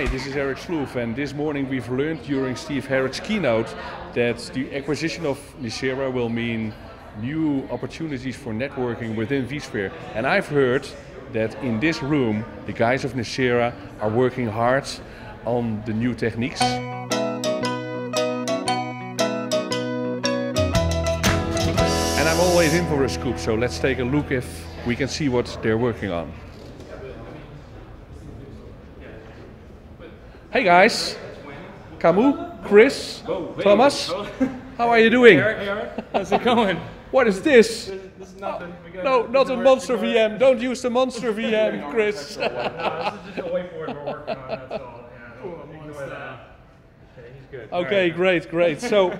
Hi, this is Eric Sloef, and this morning we've learned during Steve Harrod's keynote that the acquisition of Nicira will mean new opportunities for networking within vSphere. And I've heard that in this room, the guys of Nicira are working hard on the new techniques. And I'm always in for a scoop, so let's take a look if we can see what they're working on. Hey guys, Camus, Chris, Thomas, how are you doing? Hey Eric, how's it going? What is this? This is nothing. No, not a monster VM. Don't use the monster VM, Chris. This is just a whiteboard we're working on, that's all. Yeah, ignore that. Okay, he's good. Okay, great. So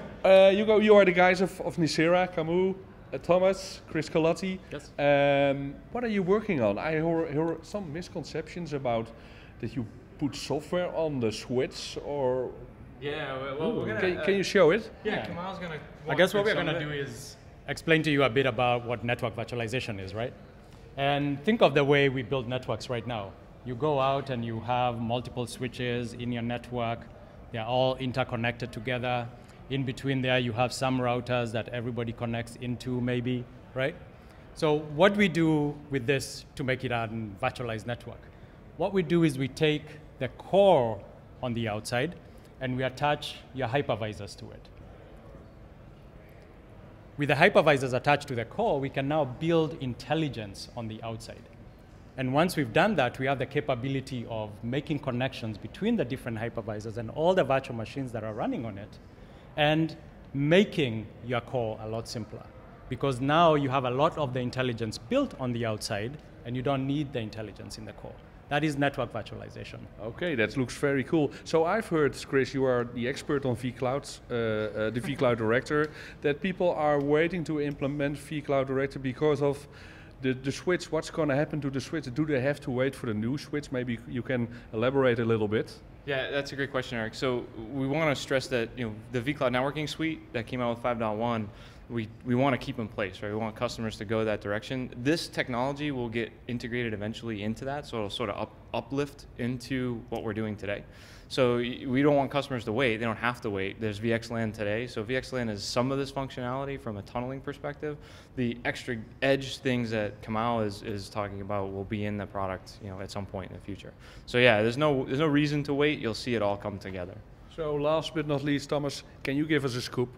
you are the guys of Nicira, Camus, Thomas, Chris Colotti. Yes. What are you working on? I heard some misconceptions about that you put software on the switch, or yeah, well, we're gonna. Can you show it? Yeah, Kamal's gonna. I guess what we're gonna do is explain to you a bit about what network virtualization is, right? And think of the way we build networks right now. You go out and you have multiple switches in your network. They're all interconnected together. In between there, you have some routers that everybody connects into, maybe, right? So what we do with this to make it a virtualized network, what we do is we take the core on the outside and we attach your hypervisors to it. With the hypervisors attached to the core, we can now build intelligence on the outside. And once we've done that, we have the capability of making connections between the different hypervisors and all the virtual machines that are running on it, and making your core a lot simpler. Because now you have a lot of the intelligence built on the outside, and you don't need the intelligence in the core. That is network virtualization. Okay, that looks very cool. So I've heard, Chris, you are the expert on vCloud, the vCloud Director, that people are waiting to implement vCloud Director because of the switch. What's going to happen to the switch? Do they have to wait for the new switch? Maybe you can elaborate a little bit. Yeah, that's a great question, Eric. So we want to stress that the vCloud networking suite that came out with 5.1, we want to keep in place, right? We want customers to go that direction. This technology will get integrated eventually into that, so it'll sort of uplift into what we're doing today. So we don't want customers to wait. They don't have to wait. There's VXLAN today, so VXLAN is some of this functionality from a tunneling perspective. The extra edge things that Kamal is talking about will be in the product, at some point in the future. So yeah, there's no reason to wait. You'll see it all come together. So last but not least, Thomas, can you give us a scoop?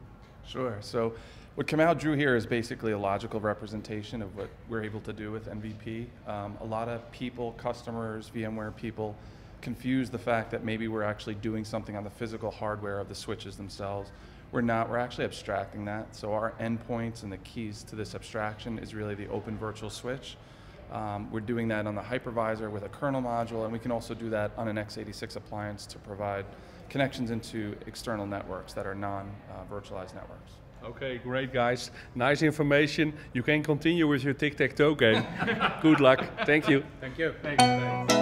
Sure. So what Kamal drew here is basically a logical representation of what we're able to do with MVP. A lot of people, customers, VMware people, confuse the fact that maybe we're actually doing something on the physical hardware of the switches themselves. We're not. We're actually abstracting that. So our endpoints and the keys to this abstraction is really the open virtual switch. We're doing that on the hypervisor with a kernel module, and we can also do that on an x86 appliance to provide connections into external networks that are non-virtualized networks. Okay, great guys. Nice information. You can continue with your tic-tac-toe game. Good luck. Thank you. Thank you. Thanks.